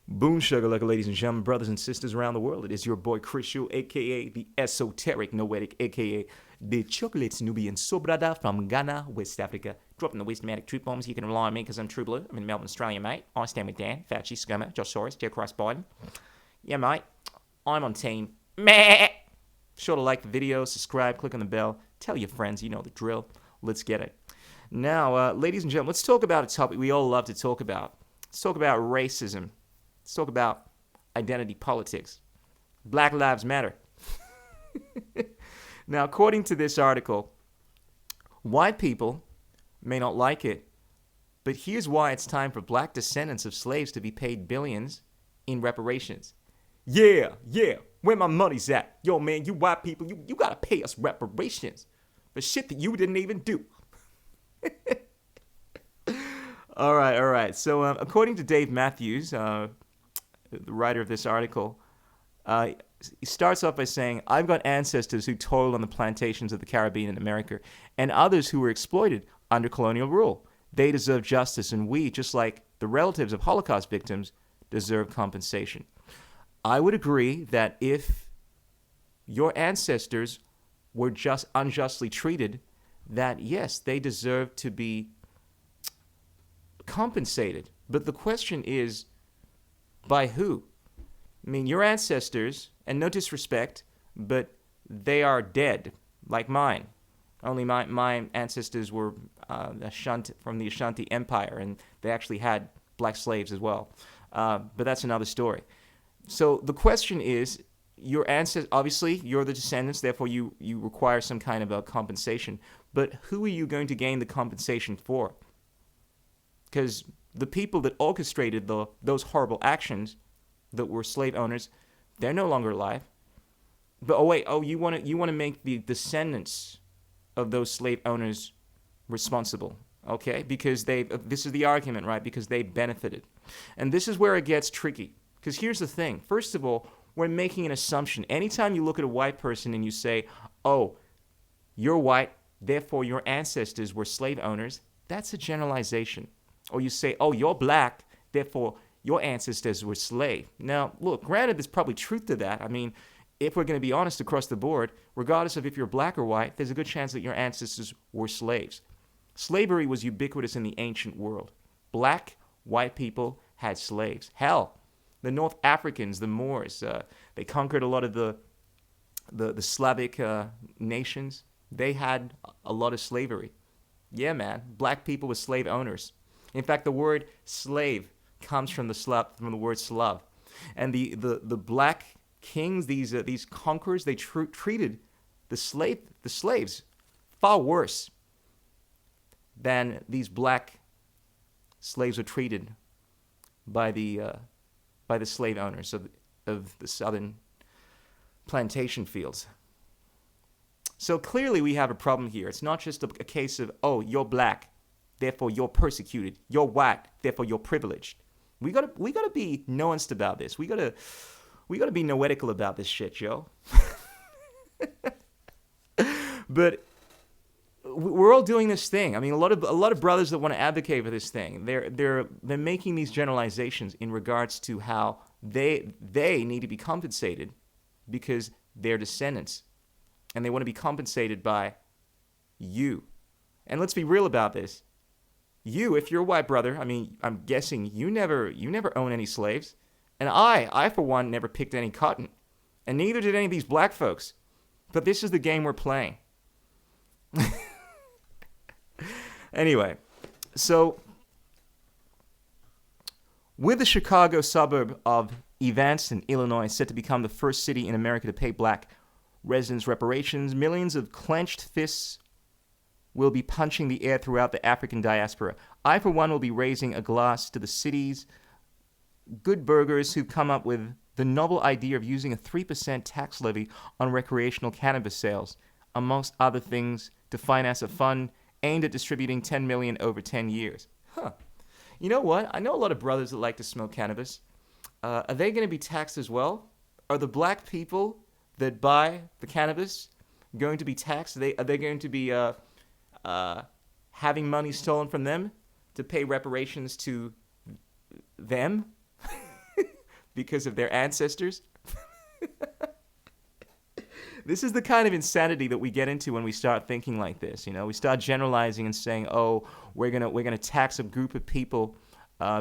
Boom sugar, ladies and gentlemen, brothers and sisters around the world. It is your boy Chrisio, aka the Esoteric Noetic, aka the Chocolates Nubian Sobrada from Ghana, West Africa. Dropping the wisdomatic truth bombs. You can rely on me because I'm True Blue. I'm in Melbourne, Australia, mate. I stand with Dan, Fauci, Scummer, Josh Soros, Joe Christ Biden. Yeah, mate. I'm on team. Meh. Sure to like the video, subscribe, click on the bell, tell your friends, you know the drill. Let's get it. Now, ladies and gentlemen, let's talk about a topic we all love to talk about. Let's talk about racism. Let's talk about identity politics. Black Lives Matter. Now, according to this article, white people may not like it, but here's why it's time for black descendants of slaves to be paid billions in reparations. Yeah, where my money's at. Yo, man, you white people, you gotta pay us reparations for shit that you didn't even do. All right. So, according to Dave Matthews, the writer of this article, he starts off by saying, I've got ancestors who toiled on the plantations of the Caribbean and America, and others who were exploited under colonial rule. They deserve justice, and we, just like the relatives of Holocaust victims, deserve compensation. I would agree that if your ancestors were just unjustly treated, that yes, they deserve to be compensated. But the question is, by who? I mean, your ancestors, and no disrespect, but they are dead, like mine. Only my ancestors were from the Ashanti Empire, and they actually had black slaves as well. But that's another story. So the question is, your ancestors, obviously, you're the descendants, therefore you require some kind of a compensation. But who are you going to gain the compensation for? Because the people that orchestrated those horrible actions that were slave owners, they're no longer alive. But you want to make the descendants of those slave owners responsible, okay? Because this is the argument, right? Because they benefited. And this is where it gets tricky. Because here's the thing. First of all, we're making an assumption. Anytime you look at a white person and you say, oh, you're white, therefore your ancestors were slave owners, that's a generalization. Or you say, oh, you're black, therefore your ancestors were slave. Now, look, granted, there's probably truth to that. I mean, if we're going to be honest across the board, regardless of if you're black or white, there's a good chance that your ancestors were slaves. Slavery was ubiquitous in the ancient world. Black, white people had slaves. Hell, the North Africans, the Moors, they conquered a lot of the Slavic nations. They had a lot of slavery. Yeah, man, black people were slave owners. In fact, the word slave comes from the word Slav, and the black kings, these conquerors, they treated the slaves far worse than these black slaves were treated by the slave owners of the southern plantation fields. So clearly, we have a problem here. It's not just a case of, oh, you're black, therefore you're persecuted. You're white, therefore you're privileged. We gotta be nuanced about this. We gotta be noetical about this shit, yo. But we're all doing this thing. I mean, a lot of brothers that want to advocate for this thing, they're making these generalizations in regards to how they need to be compensated because they're descendants, and they want to be compensated by you. And let's be real about this. You, if you're a white brother, I mean, I'm guessing you never own any slaves. And I for one, never picked any cotton. And neither did any of these black folks. But this is the game we're playing. Anyway, so with the Chicago suburb of Evanston, Illinois, set to become the first city in America to pay black residents reparations, millions of clenched fists will be punching the air throughout the African diaspora. I, for one, will be raising a glass to the city's good burgers who've come up with the novel idea of using a 3% tax levy on recreational cannabis sales, amongst other things, to finance a fund aimed at distributing $10 million over 10 years. Huh. You know what? I know a lot of brothers that like to smoke cannabis. Are they going to be taxed as well? Are the black people that buy the cannabis going to be taxed? Are they going to be having money stolen from them to pay reparations to them? because of their ancestors. This is the kind of insanity that we get into when we start thinking like this. We start generalizing and saying, "Oh, we're gonna tax a group of people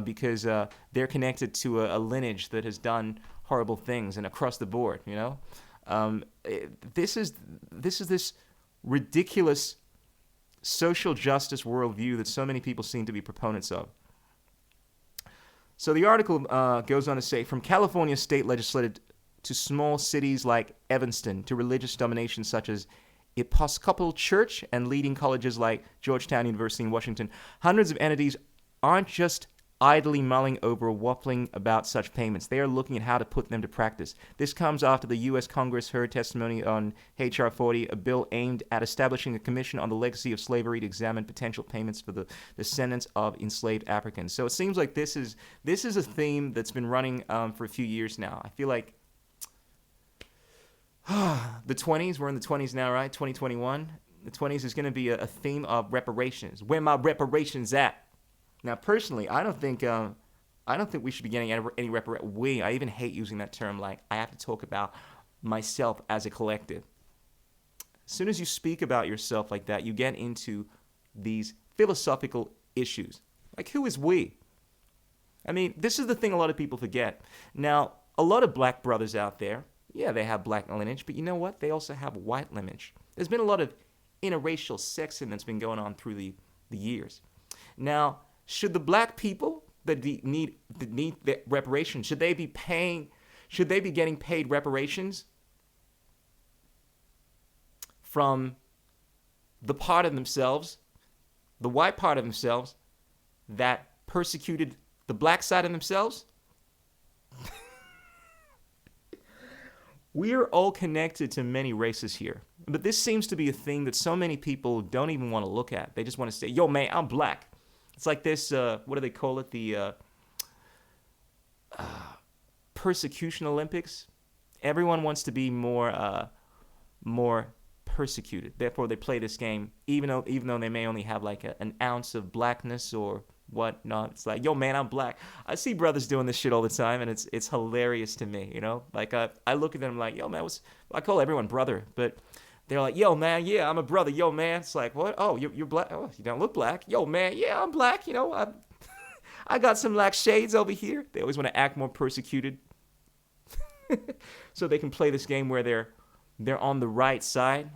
because they're connected to a lineage that has done horrible things," and across the board. This is this ridiculous social justice worldview that so many people seem to be proponents of. So the article goes on to say, from California state legislature to small cities like Evanston, to religious dominations such as Episcopal Church and leading colleges like Georgetown University in Washington, hundreds of entities aren't just idly mulling over or waffling about such payments. They are looking at how to put them to practice. This comes after the U.S. Congress heard testimony on H.R. 40, a bill aimed at establishing a commission on the legacy of slavery to examine potential payments for the descendants of enslaved Africans. So it seems like this is a theme that's been running for a few years now. I feel like the 20s, we're in the 20s now, right? 2021. The 20s is going to be a theme of reparations. Where my reparations at? Now, personally, I don't think we should be getting any reparations. I even hate using that term. Like, I have to talk about myself as a collective. As soon as you speak about yourself like that, you get into these philosophical issues. Like, who is we? I mean, this is the thing a lot of people forget. Now, a lot of black brothers out there, yeah, they have black lineage, but you know what? They also have white lineage. There's been a lot of interracial sexing that's been going on through the years. Now, should the black people that need the reparations, should they be getting paid reparations from the part of themselves, the white part of themselves, that persecuted the black side of themselves? We are all connected to many races here. But this seems to be a thing that so many people don't even want to look at. They just want to say, yo, man, I'm black. It's like this, what do they call it? The persecution Olympics. Everyone wants to be more persecuted. Therefore, they play this game, even though they may only have like an ounce of blackness or whatnot. It's like, yo, man, I'm black. I see brothers doing this shit all the time, and it's hilarious to me, Like, I look at them like, yo, man, I call everyone brother, but they're like, yo, man, yeah, I'm a brother. Yo, man. It's like, what? Oh, you're black? Oh, you don't look black. Yo, man, yeah, I'm black. I got some black shades over here. They always want to act more persecuted so they can play this game where they're on the right side.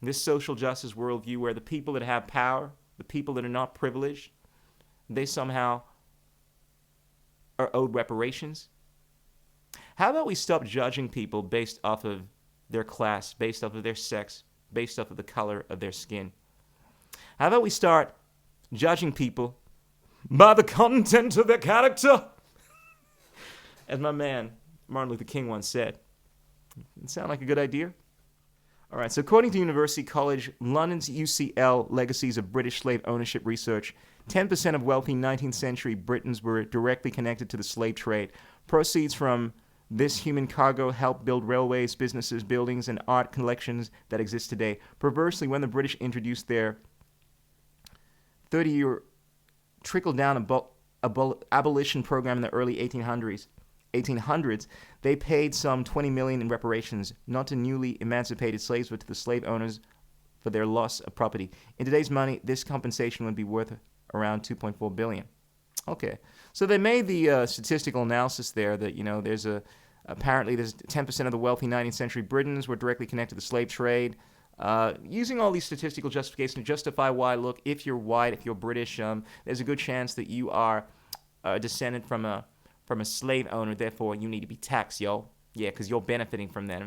This social justice worldview where the people that have power, the people that are not privileged, they somehow are owed reparations. How about we stop judging people based off of their class, based off of their sex, based off of the color of their skin? How about we start judging people by the content of their character? As my man Martin Luther King once said. Does it sound like a good idea? All right, so according to University College London's UCL Legacies of British Slave Ownership Research, 10% of wealthy 19th century Britons were directly connected to the slave trade. Proceeds from this human cargo helped build railways, businesses, buildings, and art collections that exist today. Perversely, when the British introduced their 30-year trickle-down abolition program in the early 1800s, they paid some $20 million in reparations, not to newly emancipated slaves, but to the slave owners for their loss of property. In today's money, this compensation would be worth around $2.4 billion. Okay, so they made the statistical analysis there that, apparently there's 10% of the wealthy 19th century Britons were directly connected to the slave trade, using all these statistical justifications to justify why, look, if you're white, if you're British, there's a good chance that you are descended from a slave owner, therefore you need to be taxed, yo. Yeah, because you're benefiting from that.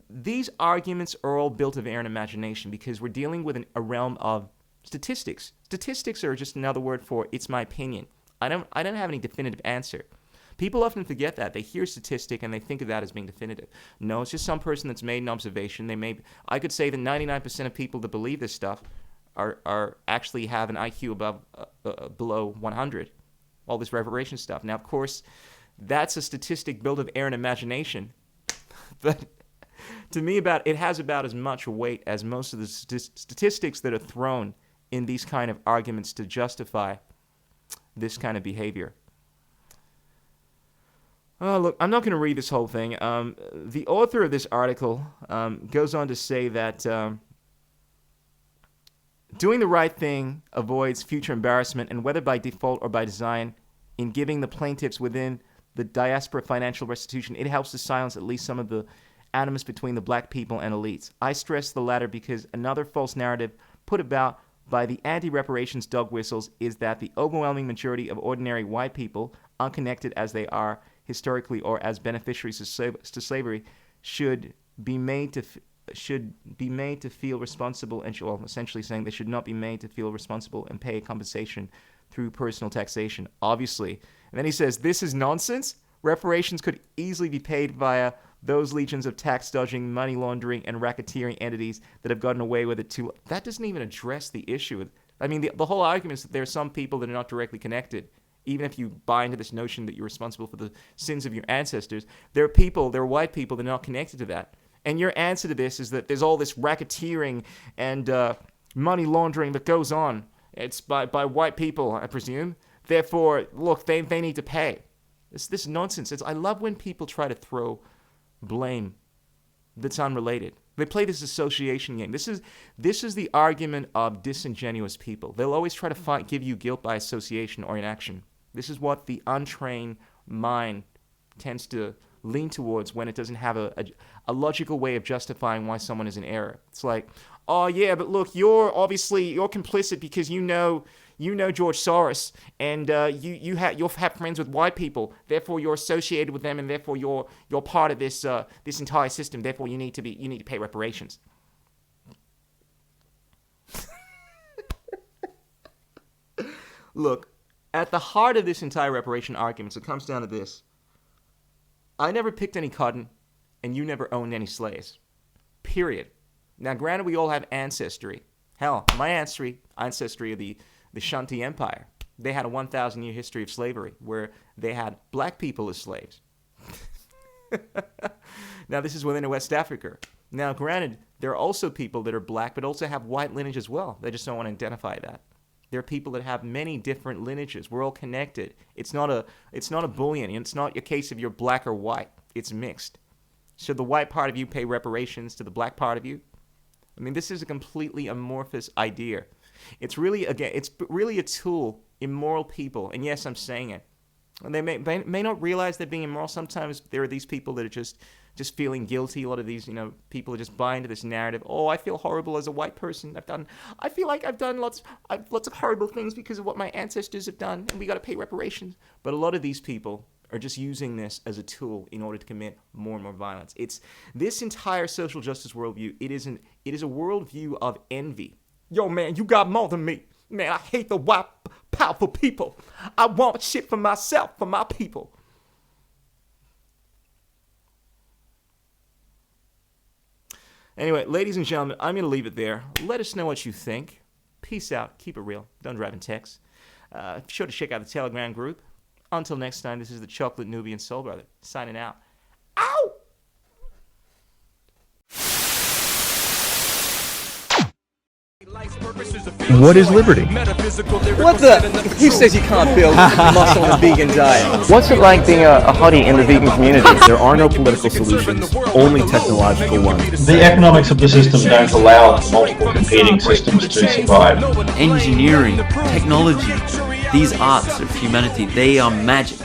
These arguments are all built of air and imagination because we're dealing with a realm of statistics. Statistics are just another word for it's my opinion. I don't have any definitive answer. People often forget that. They hear statistic and they think of that as being definitive. No, it's just some person that's made an observation. I could say that 99% of people that believe this stuff are actually have an IQ below 100. All this reparation stuff. Now, of course, that's a statistic built of air and imagination. But to me, it has about as much weight as most of the statistics that are thrown in these kind of arguments to justify this kind of behavior. Oh, look, I'm not going to read this whole thing. The author of this article goes on to say that doing the right thing avoids future embarrassment, and whether by default or by design, in giving the plaintiffs within the diaspora financial restitution, it helps to silence at least some of the animus between the black people and elites. I stress the latter because another false narrative put about by the anti-reparations dog whistles is that the overwhelming majority of ordinary white people, unconnected as they are historically or as beneficiaries to slavery, should be made to feel responsible, and essentially saying they should not be made to feel responsible and pay compensation through personal taxation, obviously. And then he says, this is nonsense. Reparations could easily be paid via those legions of tax dodging, money laundering, and racketeering entities that have gotten away with it too. That doesn't even address the issue. I mean, the whole argument is that there are some people that are not directly connected. Even if you buy into this notion that you're responsible for the sins of your ancestors, there are white people that are not connected to that. And your answer to this is that there's all this racketeering and money laundering that goes on. It's by white people, I presume. Therefore, look, they need to pay. This is nonsense. I love when people try to throw blame that's unrelated. They play this association game. This is the argument of disingenuous people. They'll always try to give you guilt by association or inaction. This is what the untrained mind tends to lean towards when it doesn't have a logical way of justifying why someone is in error. It's like, oh yeah, but look, you're complicit because you know George Soros, and you'll have friends with white people. Therefore, you're associated with them, and therefore you're part of this entire system. Therefore, you need to pay reparations. Look, at the heart of this entire reparation argument, it comes down to this: I never picked any cotton, and you never owned any slaves. Period. Now, granted, we all have ancestry. Hell, my ancestry of the Shanti Empire. They had a 1,000-year history of slavery where they had black people as slaves. Now, this is within West Africa. Now, granted, there are also people that are black but also have white lineage as well. They just don't want to identify that. There are people that have many different lineages. We're all connected. It's not a Boolean. It's not a case of you're black or white. It's mixed. Should the white part of you pay reparations to the black part of you? I mean, this is a completely amorphous idea. It's really a tool in moral people. And yes, I'm saying it. And they may not realize they're being immoral. Sometimes there are these people that are just feeling guilty. A lot of these, people are just buying into this narrative. Oh, I feel horrible as a white person. I feel like I've done lots of horrible things because of what my ancestors have done, and we got to pay reparations. But a lot of these people are just using this as a tool in order to commit more and more violence. It's this entire social justice worldview. It is a worldview of envy. Yo, man, you got more than me. Man, I hate the white, powerful people. I want shit for myself, for my people. Anyway, ladies and gentlemen, I'm going to leave it there. Let us know what you think. Peace out. Keep it real. Don't drive and text. Be sure to check out the Telegram group. Until next time, this is the Chocolate Nubian Soul Brother, signing out. Ow! What is liberty? What the? Who says you can't build muscle on a vegan diet? What's it like being a hottie in the vegan community? There are no political solutions, only technological ones. The economics of the system don't allow multiple competing systems to survive. Engineering, technology, these arts of humanity, they are magic.